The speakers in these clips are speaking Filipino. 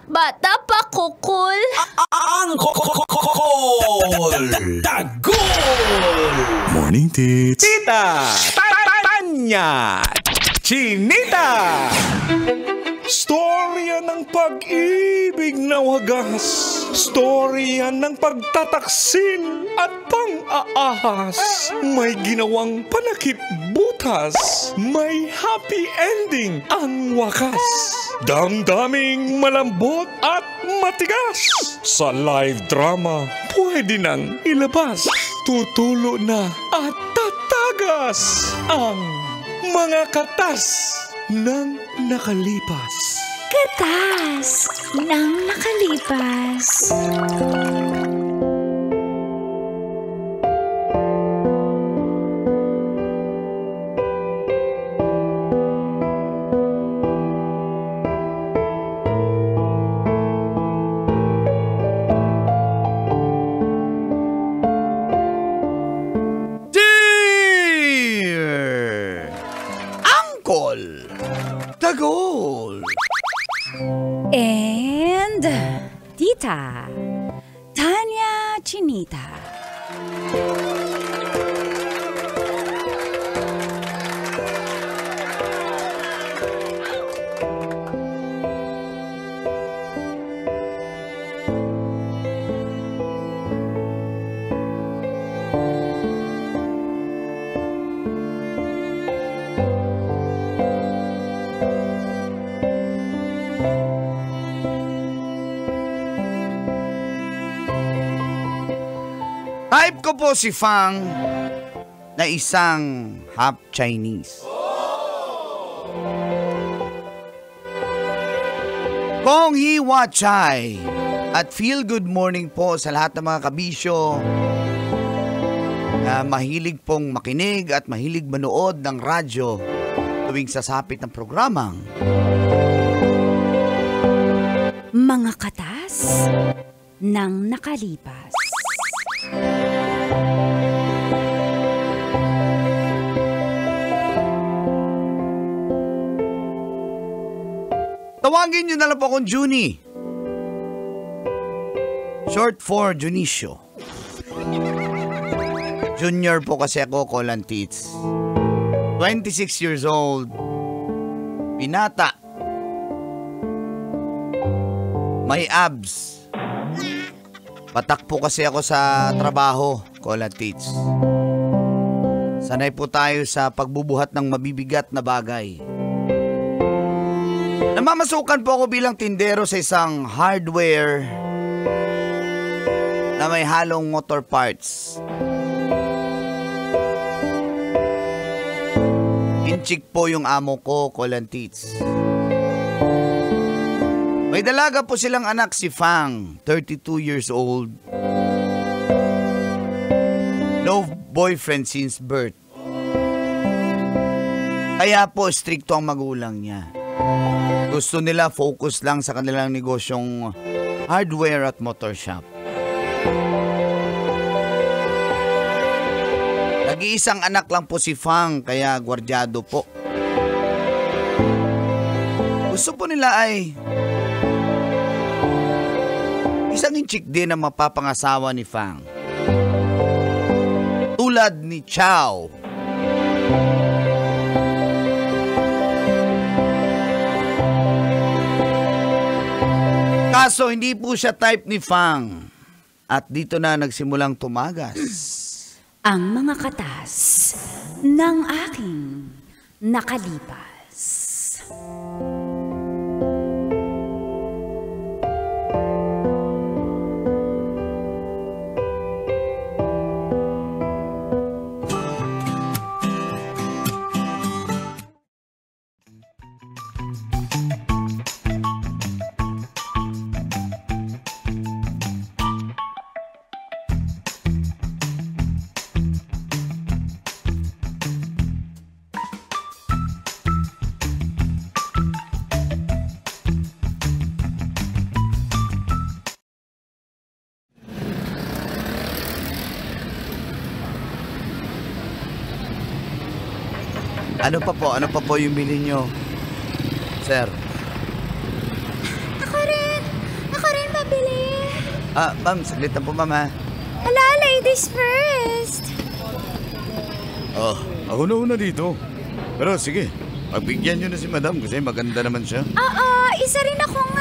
Bata pa kukul. Ang Call! Tagol! Morning, Tits. Tita! Tanya! Chinita! Storya ng pag-ibig na wagas. Storya ng pagtataksil at pang-aahas. May ginawang panakip butas. May happy ending ang wakas. Damdaming malambot at matigas. Sa live drama, pwede nang ilabas. Tutulo na at tatagas ang mga katas ng nakalipas. Katas ng nakalipas. Tagol! And Tita Tanya Chinita. Type ko po si Fang na isang half Chinese. Kong Hiwa Chai at feel good morning po sa lahat ng mga kabisyo na mahilig pong makinig at mahilig manood ng radyo tuwing sasapit ng programang Mga katas ng nakalipas. Tawagin nyo na lang po akong Junie. Short for Junicio. Junior po kasi ako, Kolan Tits. 26 years old. Binata. May abs. Patak po kasi ako sa trabaho, Kolan Tits. Sanay po tayo sa pagbubuhat ng mabibigat na bagay. Namamasukan po ako bilang tindero sa isang hardware na may halong motor parts. Inchik po yung amo ko, Kolan Tits. May dalaga po silang anak si Fang, 32 years old. No boyfriend since birth. Kaya po stricto ang magulang niya. Gusto nila focus lang sa kanilang negosyong hardware at motor shop. Nag-iisang anak lang po si Fang, kaya gwardyado po. Gusto po nila ay isang inchik din na mapapangasawa ni Fang. Tulad ni Chow. Kaso hindi po siya type ni Fang. At dito na nagsimulang tumagas Ang mga katas ng aking nakalipas. Ano pa po? Ano pa po yung bilhin nyo, sir? Ako rin. Ma'am, saglit lang po, ma'am, ha? Ala, ladies first. Ako na una dito. Pero sige, pagbigyan nyo na si madam kasi maganda naman siya. Oo, isa rin akong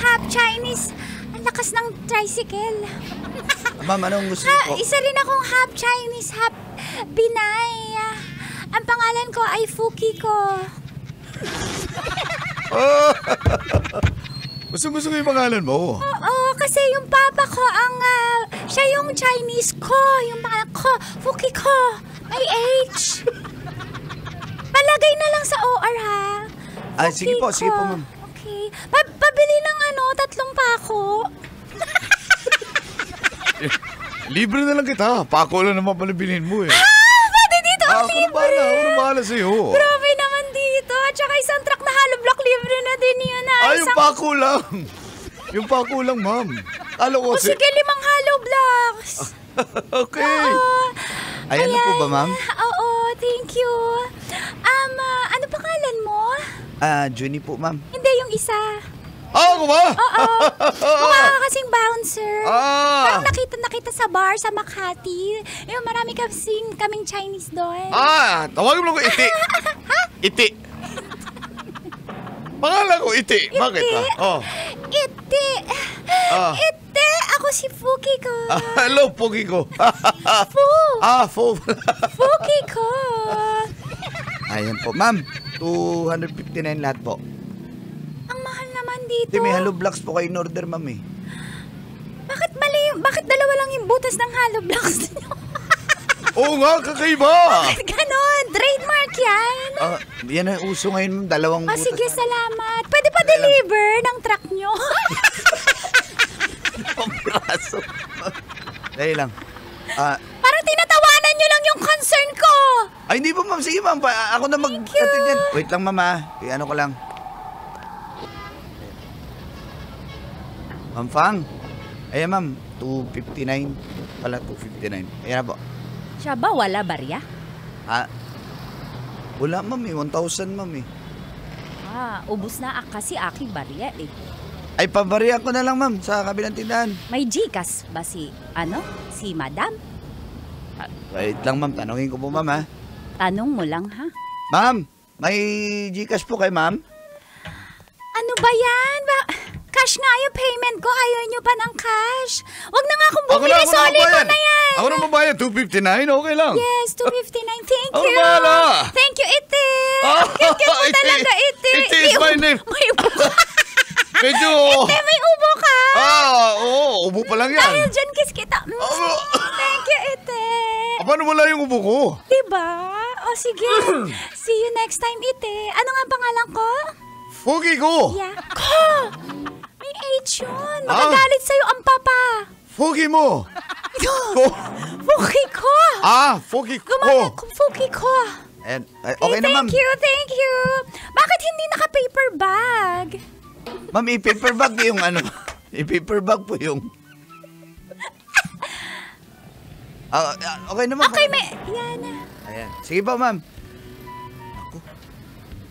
half Chinese. Ang lakas ng tricycle. Ma'am, anong gusto niyo po? Isa rin akong half Chinese, half Pinay. Ang pangalan ko ay Fukiko. Gusto ko yung pangalan mo. Oo, kasi yung papa ko siya yung Chinese ko. Yung pangalan ko, Fukiko. May H. Palagay na lang sa OR, ha? Sige po, ma'am. Okay. Pabili ng 3 pako. Libre na lang kita. Pako lang naman pala bilhin mo eh. Pwede dito ang libre. Ako na bahala sa'yo. Grabe naman dito. At saka isang truck na hollow block libre na din yun. Yung pako lang. Yung pako lang, ma'am. O sige, 5 hollow blocks. Okay. Oo. Ayan na po ba, ma'am? Oo, thank you. Ano pangalan mo? Junie po, ma'am. Hindi, yung isa. Ako ba? Oo. Mukha ka kasing bouncer. Parang nakita sa bar sa Makati. Yung marami kaming Chinese doon. Tawagin mo ko Iti. Iti. Pangalan ko Iti. Bakit ba? Ite. Ite. Ako si Fukiko. Hello, Fukiko. Fu. Fukiko. Ayan po, ma'am. 259 lahat po. Ang mahal naman dito. May hollow blocks po kayo in order, ma'am eh. Bakit mali? Bakit dalawa lang yung butas ng hollow blocks niyo? Oo nga, kakaiba. Bakit ganon? Trademark yan? Yan ang uso ngayon, dalawang butas. Sige, salamat. Pwede pa deliver ng truck nyo? Pampraso. Dahil lang. Parang tinatawanan nyo lang yung concern ko. Ay, hindi po, ma'am. Sige, ma'am. Ako na mag-attend yan. Wait lang, ma'am, ha. Ano ko lang. Ma'am Fang. Ayan, ma'am. 259. Pala, 259. Ayan na po. Siya ba wala barya? Wala, ma'am, eh. 1,000, ma'am, eh. Ubus na kasi aking barya eh. Ay, pabarihan ko na lang, ma'am, sa kabilang tindahan. May Gcash ba si madam? Wait lang, ma'am. Tanungin ko po, ma'am, ha. Tanong mo lang, ha? Ma'am, may Gcash po kay ma'am? Ano ba yan? Cash nga yung payment ko. Ayaw nyo pa ng cash. Huwag na nga akong bumili. Solid ko na yan. Ako na mabayad. 259? Okay lang. Yes, 259. Thank Ako you. bahala. Thank you, Ite. Thank you mo talaga, Ite. Ite is my name. May ubo ka. Medyo... Ite, may ubo ka. Oo. Ubo pa lang yan. Dahil dyan kiss kita. Thank you, Ite. Paano wala yung ubo ko? Diba? O sige. See you next time, Ite. Ano nga pangalan ko? Fugi ko. Yeah. Ko! May H yun. Magagalit sa'yo ang papa. Fugi mo. Fuki ko. Fugi ko. Gumamit kong Fuki ko. Okay na, ma'am. Thank you. Bakit hindi naka-paper bag? Ma'am, i-paper bag yung i-paper bag po yung... Okay naman. Okay, yan. Ayan. Sige pa, ma'am. Ako,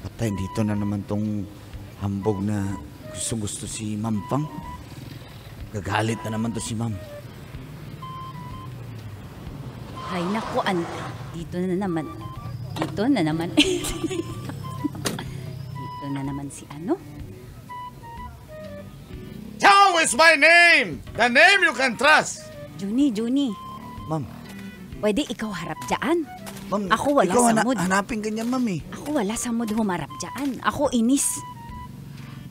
patay, dito na naman tong hambog na gusto si Ma'am Pang. Gagalit na naman to si Ma'am. Ay, naku, dito na naman. Dito na naman si Chow is my name! The name you can trust! Juni. Ma'am. Pwede ikaw harap dyan. Ma'am, Ako wala ikaw sa mood. hanapin ganyan, ma'am eh. Ako wala sa mood humarap dyan. Ako inis.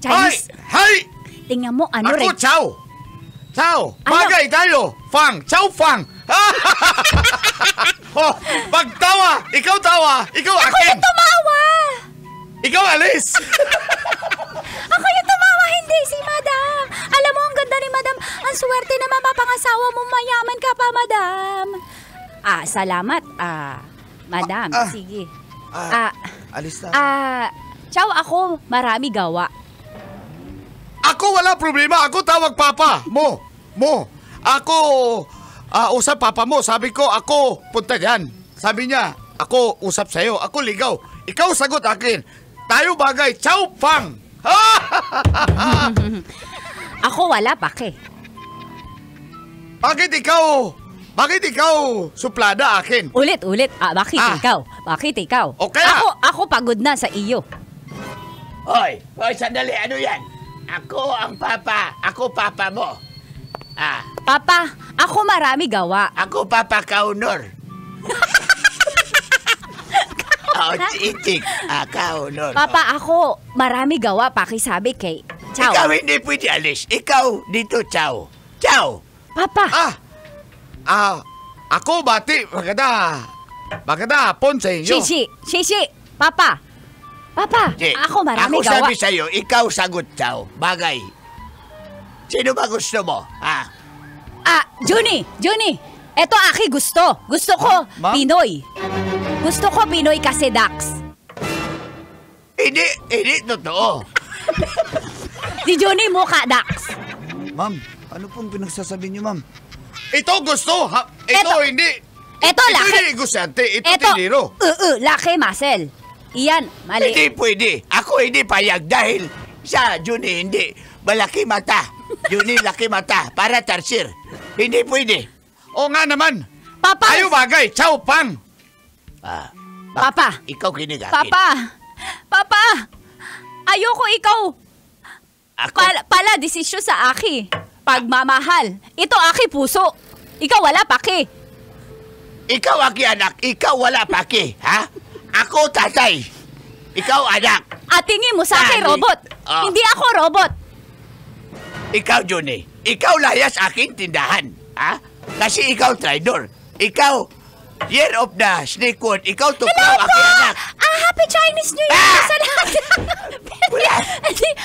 Hay! Chinese. Hay! Tingnan mo, Ako, Chow! Chow! Ano? Bagay tayo! Fang! Chow Fang! Pagtawa! Ikaw tawa! Ikaw Ako akin! yung tumawa! Ikaw alis! Ako yung tumawa, hindi si madam. Alam mo, ang ganda ni madam. Ang swerte na mapapangasawa mo, mayaman ka pa, madam. Salamat. Madam, sige. Alis na. Chow, ako marami gawa. Ako wala problema. Ako tawag papa. Mo. Ako usap papa mo. Sabi ko, ako punta dyan. Sabi niya, ako usap sa'yo. Ako ligaw. Ikaw sagot akin. Tayo bagay. Chow Fang. Ako wala pake. Bakit ikaw suplada akin? Ulit. Bakit ikaw? Bakit ikaw? O kaya- Ako pagod na sa iyo. Hoy, sandali, ano yan? Ako ang papa. Ako papa mo. Papa, ako marami gawa. Ako papa Kaunor. Chichik. Kaunor. Papa, ako marami gawa pakisabi kay Chow. Ikaw hindi pwede alis. Ikaw dito, Chow. Chow. Papa, Ako bati. Maganda hapon sa inyo. Shishi. Papa, ako marami Ako gawa. sabi sa'yo, ikaw sagot, Chow. Bagay. Sino ba gusto mo? Juni. Eto aki gusto. Gusto ko Ma'am? Pinoy. Gusto ko Pinoy kasi Dax. Hindi totoo. Si Juni mukha Dax. Ma'am, ano pong pinagsasabi niyo, ma'am? Ito gusto. Ito hindi. Eto Ito laki. hindi gusante. Ito tiniro. Laki muscle. Iyan, mali. Hindi pwede. Ako hindi payag dahil sa Juni hindi. Malaki mata. Juni laki mata. Para tarsir. Hindi pwede. O nga naman. Papa. Ayaw bagay. Chow Pang. Papa. Ikaw kinig akin. Papa. Ayoko ikaw. Ako, Pala desisyon sa aki. Pagmamahal. Ito aki puso. Ikaw wala paki. ikaw aki anak. Ikaw wala paki. Ha? Ako tatay. Ikaw anak. At tingin mo sa akin Dali. robot. Hindi ako robot. Ikaw Juni. Ikaw layas aking tindahan. Ha? Kasi ikaw traidor. Ikaw year of the snake wood. Ikaw tuklaw aki anak. Happy Chinese New Year sa lahat.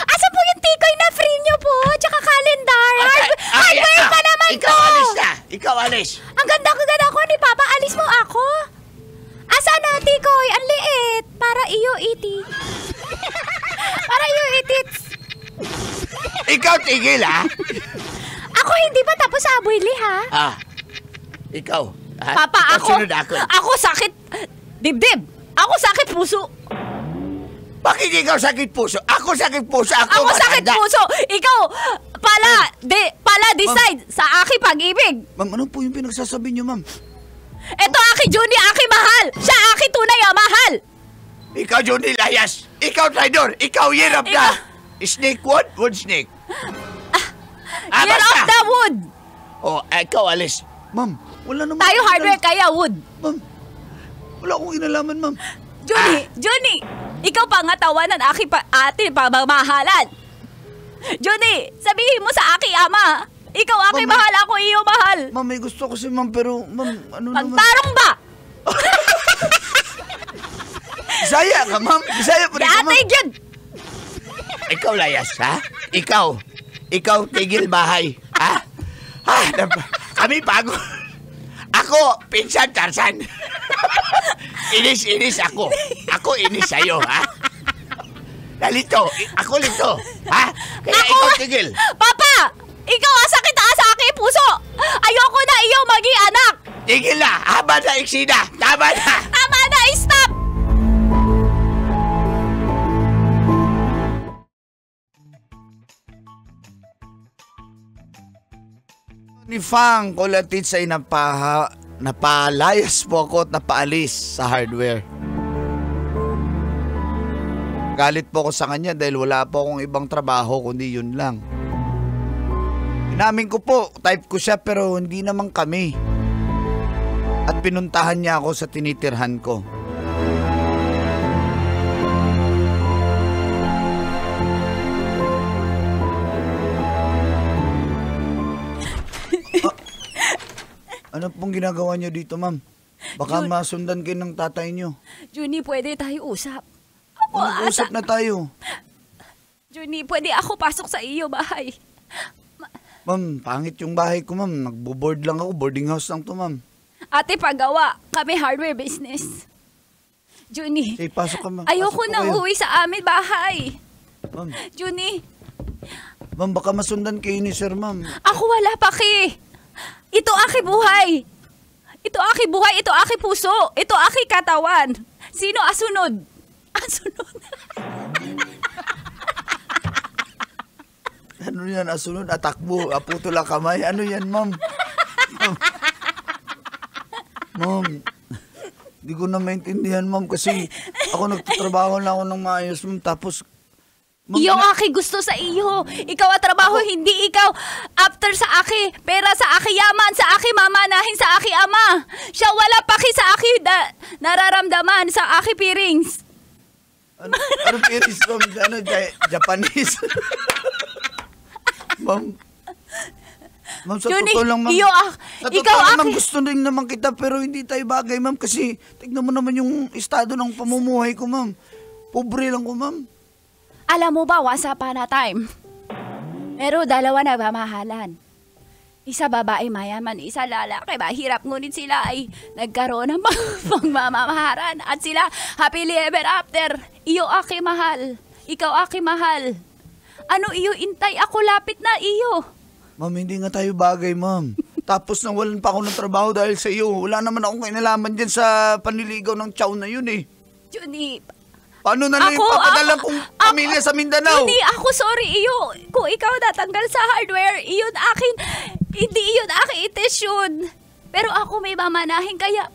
Asa po yung tikoy na free nyo po? Tsaka calendar. Hardware pa naman Ikaw to. alis na. Ikaw alis. Ang ganda ko ni Papa. Alis mo ako. Asa na tikoy? Ang liit. Para iyo iti. Para iyo itits. Ikaw tigil ha. Ako hindi pa tapos aboy li ha? Ikaw. Ha? Papa, Ikaw ako. sunod Ako sakit. Dibdib. Ako sakit puso. Bakit ikaw sakit puso? Ako sakit puso. Ako sakit matanda. puso. Ikaw, pala decide sa aki pag-ibig. Ma'am, ano po yung pinagsasabi niyo, ma'am? Ito aki Juni, aki mahal. Siya aki tunay mahal. Ikaw Johnny Layas. Ikaw traidor. Ikaw year of the snake wood. Wood snake. Year basta. of the wood. Ikaw alis. Ma'am, wala naman. Tayo hardware kaya wood. Ma'am, wala akong inalaman, ma'am. Juni, ikaw pangatawanan aki ate pamamahalan. Juni, sabihin mo sa aki ama. Ikaw aki Ma'am, mahal, ako iyo mahal. Ma'am, may gusto ko si ma'am, pero ma'am, ano naman? Magtarong ba? Bisaya ka, ma'am. Bisaya pa rin ka, ma'am. Ate yun. Ikaw Layas, ha? Ikaw tigil bahay. Ha? Kami pagod. Ako, pinsan Tarzan. Inis ako. Ako inis sa'yo, ha? Dalito. Ako lito. Ha? Kaya ikaw tigil. Papa! Ikaw sakit sa aking puso! Ayoko na iyo magi anak! Tigil na. Haba na eksida. Tama na. Tama na! Stop! Ni Fang Kulatit ay napalayas po ako at napaalis sa hardware. Galit po ako sa kanya dahil wala po akong ibang trabaho kundi yun lang. Inamin ko po, type ko siya pero hindi naman kami. At pinuntahan niya ako sa tinitirhan ko. Ano pong ginagawa niyo dito, ma'am? Baka masundan kayo ng tatay niyo. Juni, pwede tayo usap. Mag-usap na tayo. Juni, pwede ako pasok sa iyo bahay. Ma'am, pangit yung bahay ko, ma'am. Nagbo-board lang ako. Boarding house lang to, ma'am. Ate, pagawa. Kami hardware business. Juni, Sige, pasok ka, ma'am. ayoko Pasok po na kayo. uwi sa amin bahay. Ma'am, Juni, ma'am, baka masundan kayo ni sir, ma'am. ako wala paki. Ito aki buhay. Ito aki buhay. Ito aki puso. Ito aki katawan. Sino asunod? Asunod. Ano yan, asunod, atakbo, aputol ang kamay. Ano yan, ma'am? Ma'am, hindi ko na maintindihan, ma'am, kasi ako nagtatrabaho lang ako ng maayos, ma'am, tapos... Ma'am, Iyo aki gusto sa iyo. Ikaw ang trabaho, hindi ikaw. After sa aki, pera sa aki yaman, sa aki mamanahin, sa aki ama. Siya wala paki sa aki nararamdaman, sa aki pirings. Ano Iris, ma'am? Ano, Japanese? Ma'am, sa Yun totoo lang, ma'am. Sa ikaw totoo lang, ma'am, aki. gusto rin naman kita, pero hindi tayo bagay, ma'am, kasi tignan mo naman yung estado ng pamumuhay ko, ma'am. Pobre lang ko, ma'am. Alam mo ba, once upon a time, pero dalawa na mamahalan. Isa babae mayaman, isa lalaki. Mahirap, ngunit sila ay nagkaroon ng pagmamaharan. At sila happily ever after. Iyo aki mahal. Ikaw aki mahal. Ano iyo intay? Ako lapit na iyo. Ma'am, hindi nga tayo bagay, ma'am. Tapos nawalan pa ako ng trabaho dahil sa iyo. Wala naman akong kinalaman dyan sa panliligaw ng chow na yun eh. Juni, Paano na lang yung papadala kong pamilya sa Mindanao? Juni, ako sorry iyo. Kung ikaw natanggal sa hardware, iyon akin. Hindi iyon akin itesyon. Pero ako may mamanahin kaya...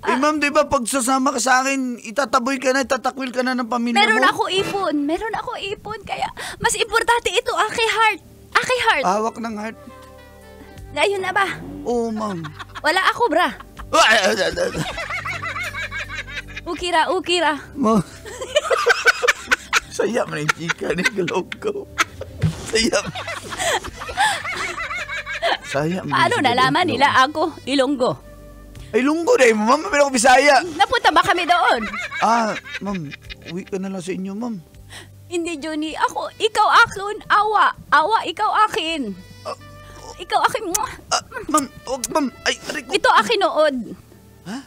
Ma'am, di ba pag sasama ka sa akin, itataboy ka na, itatakwil ka na ng pamilya Meron mo? Meron ako ipon. Kaya mas importante ito, aki heart. Aki heart. Hawak ng heart. Ngayon na ba? Oo, ma'am. Wala ako, bra. Ukira. Ma'am. Saya man yung chika ni Galongko. Saya man. Paano nalaman nila ako, Ilonggo? Ay, lunggo na ma'am. Pero ako Bisaya. Napunta ba kami doon? Ma'am. Uwi ka na lang sa inyo, ma'am. Hindi, Johnny. Ikaw akin. Awa, ikaw akin. Ikaw akin. Ma'am, ma'am. Ay, aray ko. Ito akin nood. Ha?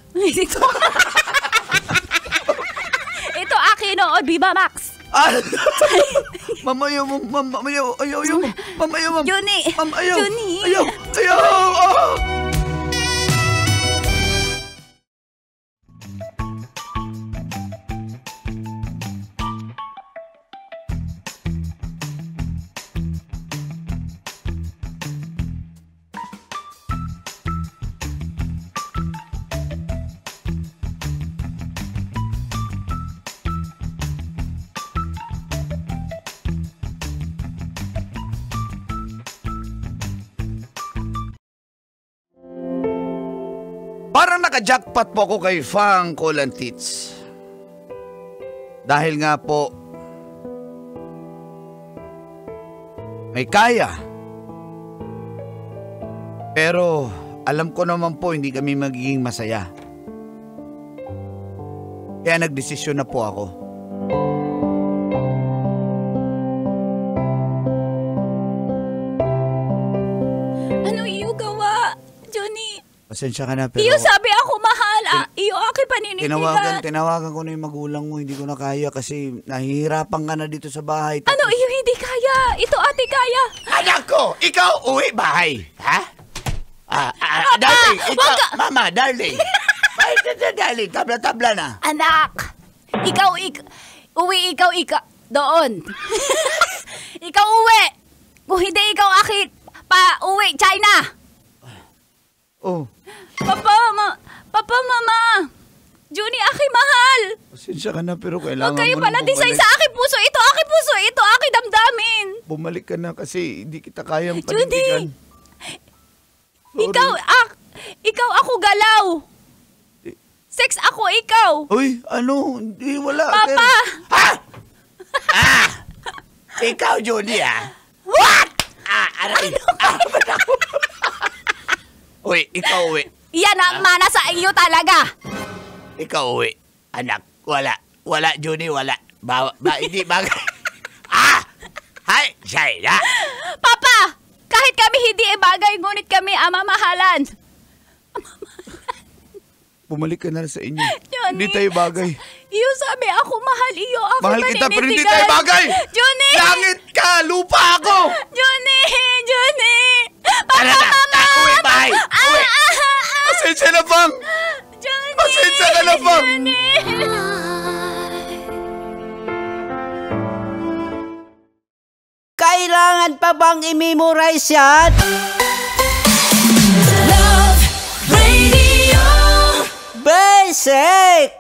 Ito akin nood, Viva Max. Ma'am, ayaw, ma'am. Ayaw. Ma'am, ayaw, ma'am. Johnny. Ma'am, ayaw. Johnny. Ayaw. Parang naka-jackpot po ako kay Fang Colantits. Dahil nga po, may kaya. Pero alam ko naman po hindi kami magiging masaya. Kaya nagdesisyon na po ako. Ano iyo gawa, Johnny? Pasensya ka na pero... Iyo sabi ako mahal. Iyo aki paninitigan. Tinawagan ko na yung magulang mo. Hindi ko na kaya kasi nahihirapan ka na dito sa bahay. Ano iyo hindi kaya? Ito ate kaya. Anak ko, ikaw uwi bahay. Ha? Darling, ikaw, mama, darling. Darling, tabla-tabla na. Anak, uwi ikaw doon. Ikaw uwi. Kung hindi ikaw akit, uwi, China. Oh, Papa, mama. Juni, aki mahal. pasensya ka na pero kailangan Huwag kayo mo na palatisay bumalik. sa aking puso. Ito aking puso. Ito aking damdamin. Bumalik ka na kasi hindi kita kayang Judy! panindigan. Ikaw ako galaw. Sex ako ikaw. Uy, ano? Hindi, wala. Papa! Ikaw, Judy, What? Aray. Uy, ikaw uwi. Yan ang mana sa iyo talaga. Ikaw uwi. Anak, wala, Judy, wala. Hindi bagay. Hay, Shaila. Papa! Kahit kami hindi bagay, ngunit kami mamahalan. Bumalik ka na sa inyo. Johnny. Hindi tayo bagay. Iyo sabi ako mahal iyo. Ako Mahal kita pero hindi paninitigan. tayo bagay. Johnny! Langit ka, lupa ako. Johnny! Tara Papa, na, mama! uwi, bahay. Uwi. Pasensya na, Pang. Johnny! Pasensya ka na, Pang. Johnny! Kailangan pa bang i-memorize yan? Love Radio. Basic!